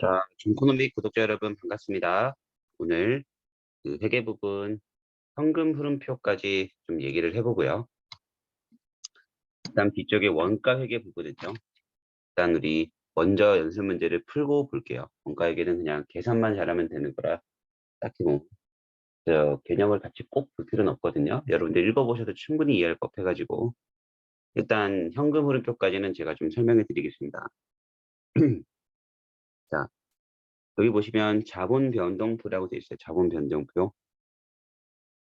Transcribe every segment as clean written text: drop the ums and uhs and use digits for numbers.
자, 준코노믹 구독자 여러분 반갑습니다. 오늘 그 회계 부분 현금 흐름표까지 좀 얘기를 해보고요. 그다음 뒤쪽에 원가 회계 부분은요. 일단 우리 먼저 연습 문제를 풀고 볼게요. 원가 회계는 그냥 계산만 잘하면 되는 거라 딱히 뭐 개념을 같이 꼭 볼 필요는 없거든요. 여러분들 읽어보셔도 충분히 이해할 법해가지고 일단 현금 흐름표까지는 제가 좀 설명해 드리겠습니다. 자, 여기 보시면 자본 변동표라고 되어 있어요. 자본 변동표.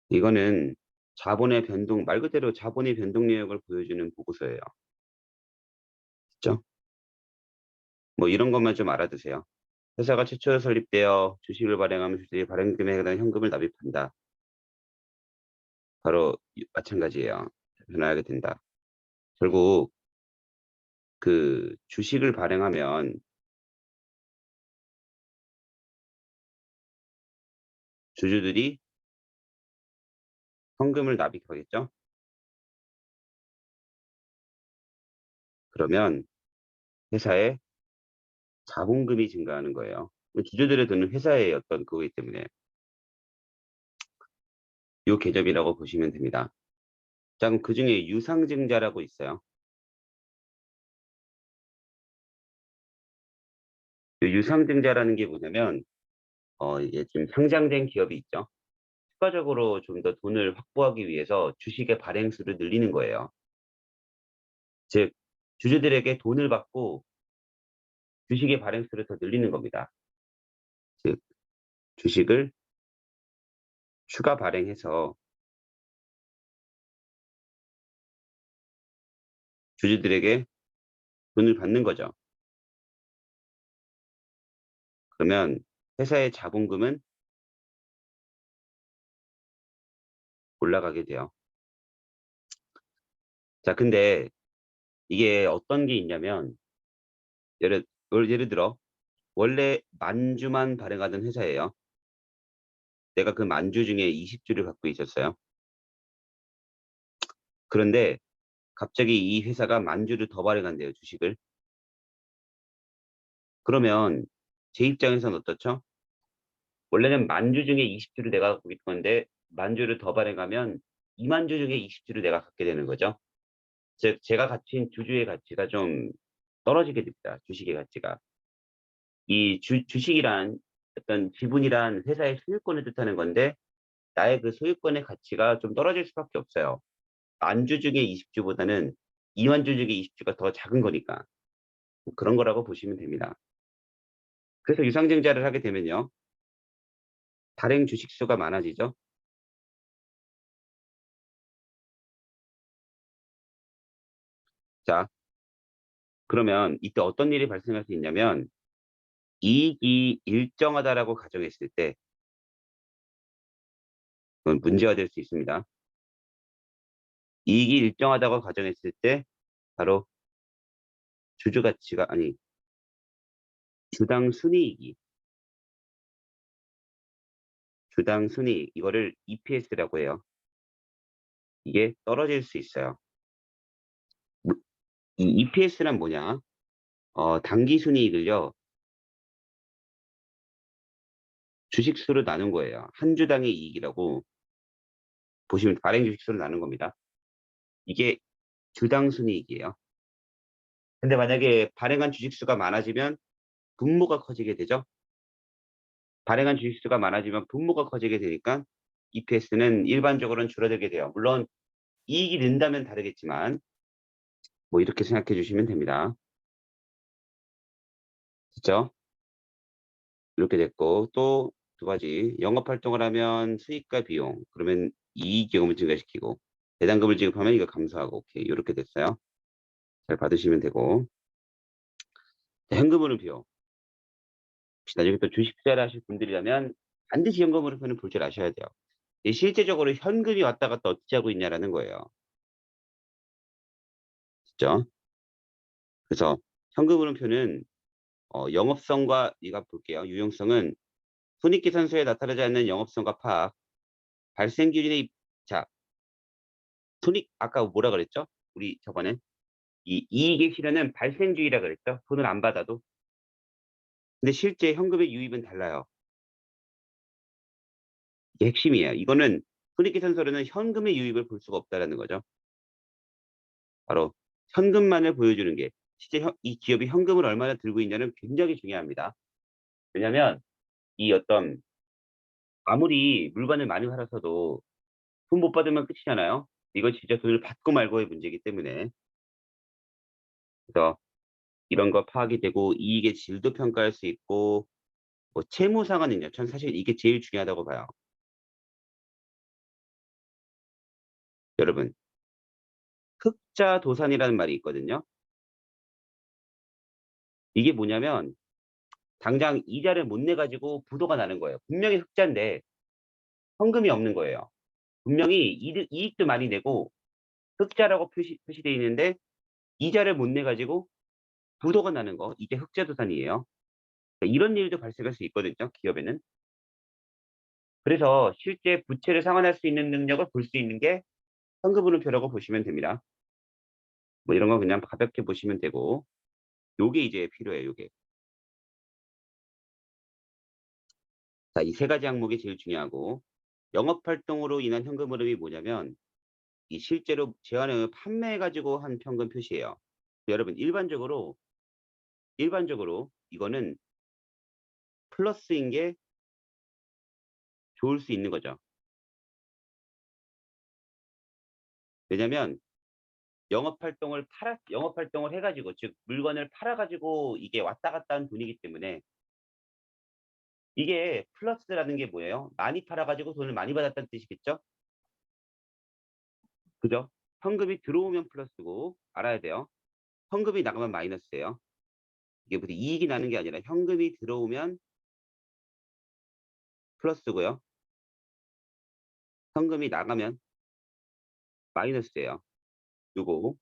이거는 자본의 변동, 말 그대로 자본의 변동 내역을 보여주는 보고서예요. 그죠? 뭐 이런 것만 좀 알아두세요. 회사가 최초 설립되어 주식을 발행하면 주식의 발행 금액에 대한 현금을 납입한다. 바로 마찬가지예요. 변화하게 된다. 결국 그 주식을 발행하면 주주들이 현금을 납입하겠죠? 그러면 회사의 자본금이 증가하는 거예요. 주주들의 돈은 회사의 어떤 그거기 때문에 이 개념이라고 보시면 됩니다. 자, 그럼 그 중에 유상증자라고 있어요. 그 유상증자라는 게 뭐냐면, 이게 지금 상장된 기업이 있죠. 추가적으로 좀 더 돈을 확보하기 위해서 주식의 발행수를 늘리는 거예요. 즉, 주주들에게 돈을 받고 주식의 발행수를 더 늘리는 겁니다. 즉, 주식을 추가 발행해서 주주들에게 돈을 받는 거죠. 그러면 회사의 자본금은 올라가게 돼요. 자, 근데 이게 어떤 게 있냐면, 예를, 예를 들어, 원래 만주만 발행하던 회사예요. 내가 그 만주 중에 20주를 갖고 있었어요. 그런데 갑자기 이 회사가 만주를 더 발행한대요, 주식을. 그러면 제 입장에서는 어떻죠? 원래는 만주 중에 20주를 내가 갖고 있던 건데 만주를 더 발행하면 2만주 중에 20주를 내가 갖게 되는 거죠. 즉 제가 가진 주주의 가치가 좀 떨어지게 됩니다. 주식의 가치가. 이 주식이란 어떤 지분이란 회사의 소유권을 뜻하는 건데 나의 그 소유권의 가치가 좀 떨어질 수밖에 없어요. 만주 중에 20주보다는 2만주 중에 20주가 더 작은 거니까. 그런 거라고 보시면 됩니다. 그래서 유상증자를 하게 되면요. 발행 주식 수가 많아지죠. 자, 그러면 이때 어떤 일이 발생할 수 있냐면 이익이 일정하다라고 가정했을 때 그건 문제가 될 수 있습니다. 이익이 일정하다고 가정했을 때 바로 주주 가치가 아니 주당 순이익이 주당 순이익 이거를 EPS라고 해요. 이게 떨어질 수 있어요. 이 EPS란 뭐냐? 당기 순이익을요. 주식수로 나눈 거예요. 한 주당의 이익이라고 보시면 발행 주식수로 나눈 겁니다. 이게 주당 순이익이에요. 근데 만약에 발행한 주식수가 많아지면 분모가 커지게 되죠. 발행한 주식수가 많아지면 분모가 커지게 되니까 EPS는 일반적으로는 줄어들게 돼요. 물론 이익이 는다면 다르겠지만 뭐 이렇게 생각해 주시면 됩니다. 그죠? 이렇게 됐고 또 두 가지 영업 활동을 하면 수익과 비용 그러면 이익 경험을 증가시키고 배당금을 지급하면 이거 감소하고 오케이 이렇게 됐어요. 잘 받으시면 되고 현금흐름 비용 혹시 나중에 또 주식 투자를 하실 분들이라면 반드시 현금흐름표는 볼 줄 아셔야 돼요. 실제적으로 현금이 왔다 갔다 어떻게 하고 있냐라는 거예요. 그죠? 그래서 현금흐름표는 영업성과 이거 볼게요. 유용성은 손익계산서에 나타나지 않는 영업성과 파악, 발생기준의 자 손익 아까 뭐라 그랬죠? 우리 저번에 이 이익의 실현은 발생주의라 그랬죠? 돈을 안 받아도 근데 실제 현금의 유입은 달라요. 이게 핵심이에요. 이거는 손익계산서로는 현금의 유입을 볼 수가 없다라는 거죠. 바로 현금만을 보여주는 게 실제 이 기업이 현금을 얼마나 들고 있냐는 굉장히 중요합니다. 왜냐하면 이 어떤 아무리 물건을 많이 팔아서도 돈 못 받으면 끝이잖아요. 이건 진짜 돈을 받고 말고의 문제이기 때문에. 그래서 이런 거 파악이 되고 이익의 질도 평가할 수 있고 뭐 채무 상환은요. 전 사실 이게 제일 중요하다고 봐요. 여러분, 흑자도산이라는 말이 있거든요. 이게 뭐냐면 당장 이자를 못 내 가지고 부도가 나는 거예요. 분명히 흑자인데 현금이 없는 거예요. 분명히 이익도 많이 내고 흑자라고 표시되어 있는데 이자를 못 내 가지고 부도가 나는 거, 이게 흑자도산이에요. 그러니까 이런 일도 발생할 수 있거든요, 기업에는. 그래서 실제 부채를 상환할 수 있는 능력을 볼 수 있는 게 현금흐름표라고 보시면 됩니다. 뭐 이런 거 그냥 가볍게 보시면 되고 요게 이제 필요해요, 요게. 자, 이 세 가지 항목이 제일 중요하고 영업 활동으로 인한 현금 흐름이 뭐냐면 이 실제로 제안을 판매해 가지고 한 현금 표시예요. 여러분 일반적으로 이거는 플러스인 게 좋을 수 있는 거죠. 왜냐면 영업 활동을 해 가지고 즉 물건을 팔아 가지고 이게 왔다 갔다 하는 돈이기 때문에 이게 플러스라는 게 뭐예요? 많이 팔아 가지고 돈을 많이 받았다는 뜻이겠죠? 그죠? 현금이 들어오면 플러스고 알아야 돼요. 현금이 나가면 마이너스예요. 이게 무슨 이익이 나는 게 아니라 현금이 들어오면 플러스고요. 현금이 나가면 마이너스예요. 요거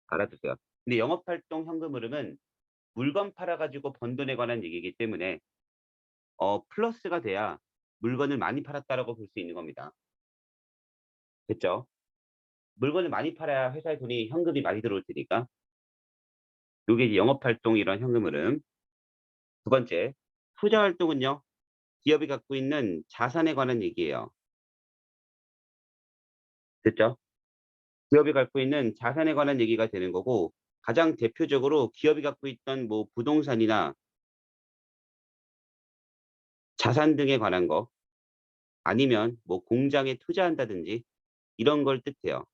알아두세요. 근데 영업활동 현금 흐름은 물건 팔아 가지고 번 돈에 관한 얘기이기 때문에 플러스가 돼야 물건을 많이 팔았다라고 볼 수 있는 겁니다. 됐죠? 물건을 많이 팔아야 회사에 돈이 현금이 많이 들어올 테니까. 요게 이제 영업활동 이런 현금 흐름. 두 번째, 투자 활동은요. 기업이 갖고 있는 자산에 관한 얘기예요. 됐죠? 기업이 갖고 있는 자산에 관한 얘기가 되는 거고 가장 대표적으로 기업이 갖고 있던 뭐 부동산이나 자산 등에 관한 거 아니면 뭐 공장에 투자한다든지 이런 걸 뜻해요.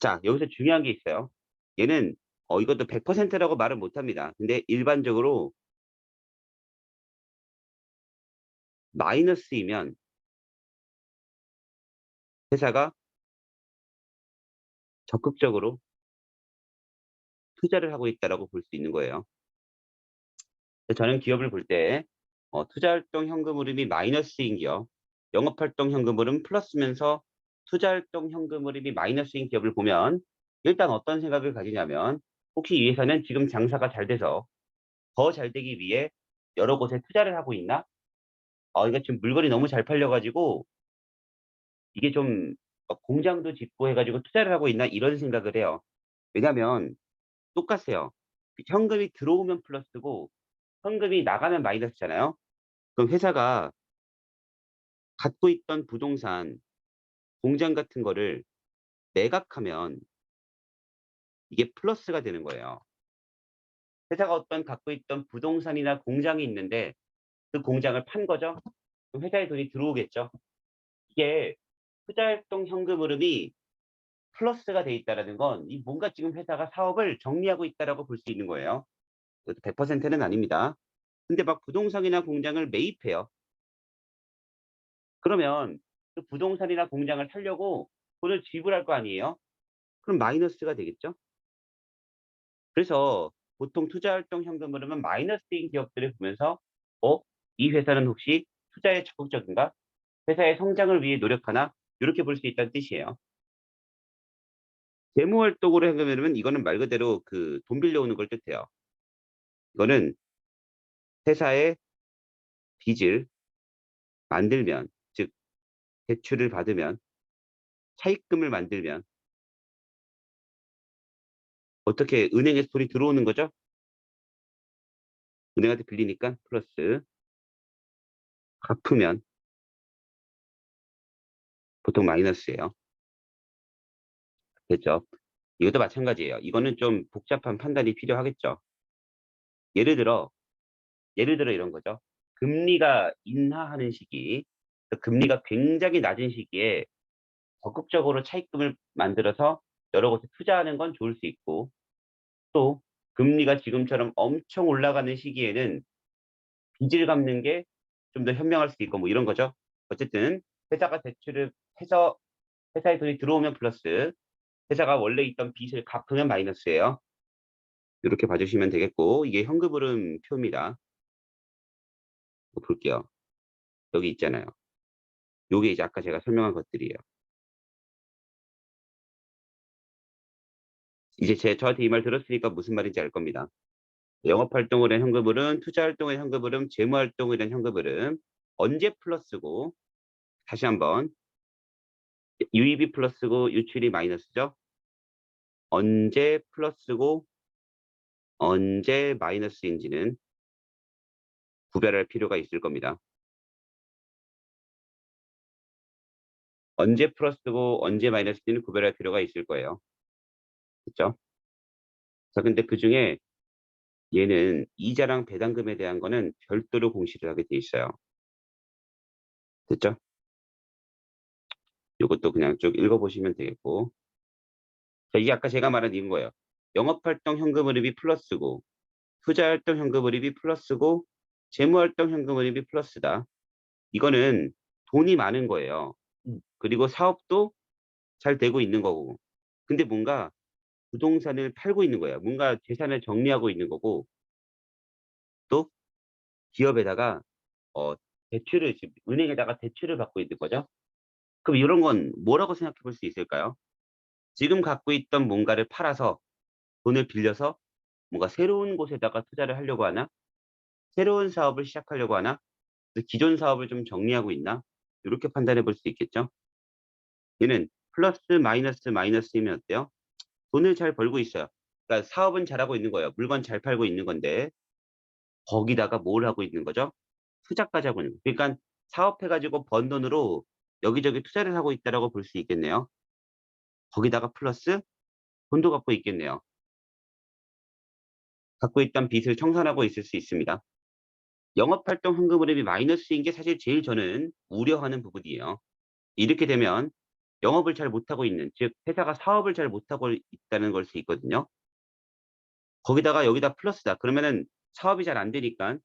자, 여기서 중요한 게 있어요. 얘는 이것도 100% 라고 말은 못 합니다. 근데 일반적으로 마이너스이면 회사가 적극적으로 투자를 하고 있다라고 볼 수 있는 거예요. 저는 기업을 볼 때 투자활동 현금 흐름이 마이너스인 기업, 영업활동 현금 흐름 플러스면서 투자활동 현금 흐름이 마이너스인 기업을 보면 일단 어떤 생각을 가지냐면 혹시 이 회사는 지금 장사가 잘 돼서 더 잘 되기 위해 여러 곳에 투자를 하고 있나? 이거 지금 물건이 너무 잘 팔려 가지고 이게 좀 공장도 짓고 해 가지고 투자를 하고 있나? 이런 생각을 해요. 왜냐하면 똑같아요. 현금이 들어오면 플러스고 현금이 나가면 마이너스잖아요. 그럼 회사가 갖고 있던 부동산, 공장 같은 거를 매각하면 이게 플러스가 되는 거예요. 회사가 어떤 갖고 있던 부동산이나 공장이 있는데 그 공장을 판 거죠. 그럼 회사에 돈이 들어오겠죠. 이게 투자활동 현금 흐름이 플러스가 돼 있다라는 건 이 뭔가 지금 회사가 사업을 정리하고 있다라고 볼 수 있는 거예요. 그것도 100%는 아닙니다. 근데 막 부동산이나 공장을 매입해요. 그러면 그 부동산이나 공장을 사려고 돈을 지불할 거 아니에요? 그럼 마이너스가 되겠죠? 그래서 보통 투자활동 현금 흐름은 마이너스인 기업들을 보면서 '어 이 회사는 혹시 투자에 적극적인가? 회사의 성장을 위해 노력하나?' 요렇게 볼 수 있다는 뜻이에요. 재무 활동으로 현금 흐름은 이거는 말 그대로 그 돈 빌려오는 걸 뜻해요. 이거는 회사의 빚을 만들면 즉 대출을 받으면 차입금을 만들면 어떻게 은행에서 돈이 들어오는 거죠? 은행한테 빌리니까 플러스, 갚으면 보통 마이너스예요. 됐죠? 이것도 마찬가지예요. 이거는 좀 복잡한 판단이 필요하겠죠. 예를 들어 이런 거죠. 금리가 인하하는 시기, 금리가 굉장히 낮은 시기에 적극적으로 차입금을 만들어서 여러 곳에 투자하는 건 좋을 수 있고, 또 금리가 지금처럼 엄청 올라가는 시기에는 빚을 갚는 게 좀 더 현명할 수도 있고 뭐 이런 거죠. 어쨌든 회사가 대출을 해서 회사에 돈이 들어오면 플러스, 회사가 원래 있던 빚을 갚으면 마이너스예요. 이렇게 봐주시면 되겠고, 이게 현금흐름 표입니다. 볼게요. 여기 있잖아요. 요게 이제 아까 제가 설명한 것들이에요. 이제 저한테 이 말 들었으니까 무슨 말인지 알 겁니다. 영업활동을 한 현금흐름, 투자활동의 현금흐름, 재무활동을 한 현금흐름, 언제 플러스고, 다시 한번 유입이 플러스고 유출이 마이너스죠. 언제 플러스고 언제 마이너스인지는 구별할 필요가 있을 겁니다. 언제 플러스고 언제 마이너스인지는 구별할 필요가 있을 거예요. 그렇죠? 자, 근데 그중에 얘는 이자랑 배당금에 대한 거는 별도로 공시를 하게 돼 있어요. 됐죠? 이것도 그냥 쭉 읽어보시면 되겠고. 자, 이게 아까 제가 말한 이건 거예요. 영업활동 현금흐름이 플러스고, 투자활동 현금흐름이 플러스고, 재무활동 현금흐름이 플러스다. 이거는 돈이 많은 거예요. 그리고 사업도 잘 되고 있는 거고. 근데 뭔가 부동산을 팔고 있는 거예요. 뭔가 재산을 정리하고 있는 거고, 또 기업에다가 어 대출을 지금 은행에다가 대출을 받고 있는 거죠. 그럼 이런 건 뭐라고 생각해 볼 수 있을까요? 지금 갖고 있던 뭔가를 팔아서 돈을 빌려서 뭔가 새로운 곳에다가 투자를 하려고 하나? 새로운 사업을 시작하려고 하나? 기존 사업을 좀 정리하고 있나? 이렇게 판단해 볼 수 있겠죠. 얘는 플러스 마이너스 마이너스이면 어때요? 돈을 잘 벌고 있어요. 그러니까 사업은 잘하고 있는 거예요. 물건 잘 팔고 있는 건데 거기다가 뭘 하고 있는 거죠? 투자까지 하고 있는 거예요. 그러니까 사업해 가지고 번 돈으로 여기저기 투자를 하고 있다라고 볼 수 있겠네요. 거기다가 플러스 돈도 갖고 있겠네요. 갖고 있던 빚을 청산하고 있을 수 있습니다. 영업활동 현금흐름이 마이너스인 게 사실 제일 저는 우려하는 부분이에요. 이렇게 되면 영업을 잘 못하고 있는, 즉 회사가 사업을 잘 못하고 있다는 걸 수 있거든요. 거기다가 여기다 플러스다. 그러면은 사업이 잘 안 되니까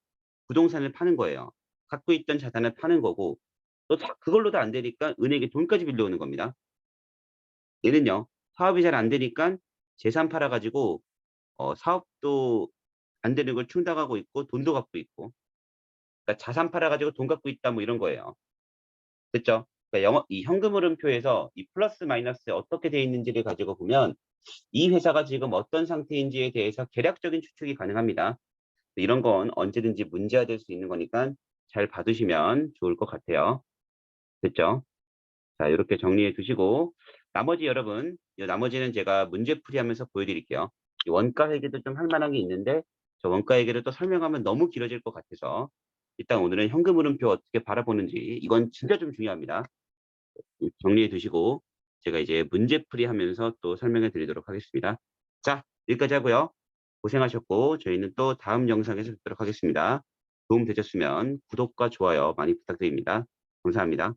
부동산을 파는 거예요. 갖고 있던 자산을 파는 거고, 또 그걸로도 안 되니까 은행에 돈까지 빌려오는 겁니다. 얘는요, 사업이 잘 안 되니까 재산 팔아 가지고 사업도 안 되는 걸 충당하고 있고 돈도 갖고 있고, 그러니까 자산 팔아 가지고 돈 갖고 있다 뭐 이런 거예요. 됐죠? 그러니까 영업 이 현금 흐름표에서 이 플러스 마이너스에 어떻게 돼 있는지를 가지고 보면 이 회사가 지금 어떤 상태인지에 대해서 개략적인 추측이 가능합니다. 이런 건 언제든지 문제가 될 수 있는 거니까 잘 봐두시면 좋을 것 같아요. 됐죠? 자, 이렇게 정리해 두시고 나머지 여러분, 이 나머지는 제가 문제풀이하면서 보여드릴게요. 이 원가 회계도 좀 할 만한 게 있는데 저 원가 회계를 또 설명하면 너무 길어질 것 같아서 일단 오늘은 현금 흐름표 어떻게 바라보는지, 이건 진짜 좀 중요합니다. 정리해 두시고 제가 이제 문제풀이하면서 또 설명해 드리도록 하겠습니다. 자, 여기까지 하고요. 고생하셨고 저희는 또 다음 영상에서 뵙도록 하겠습니다. 도움 되셨으면 구독과 좋아요 많이 부탁드립니다. 감사합니다.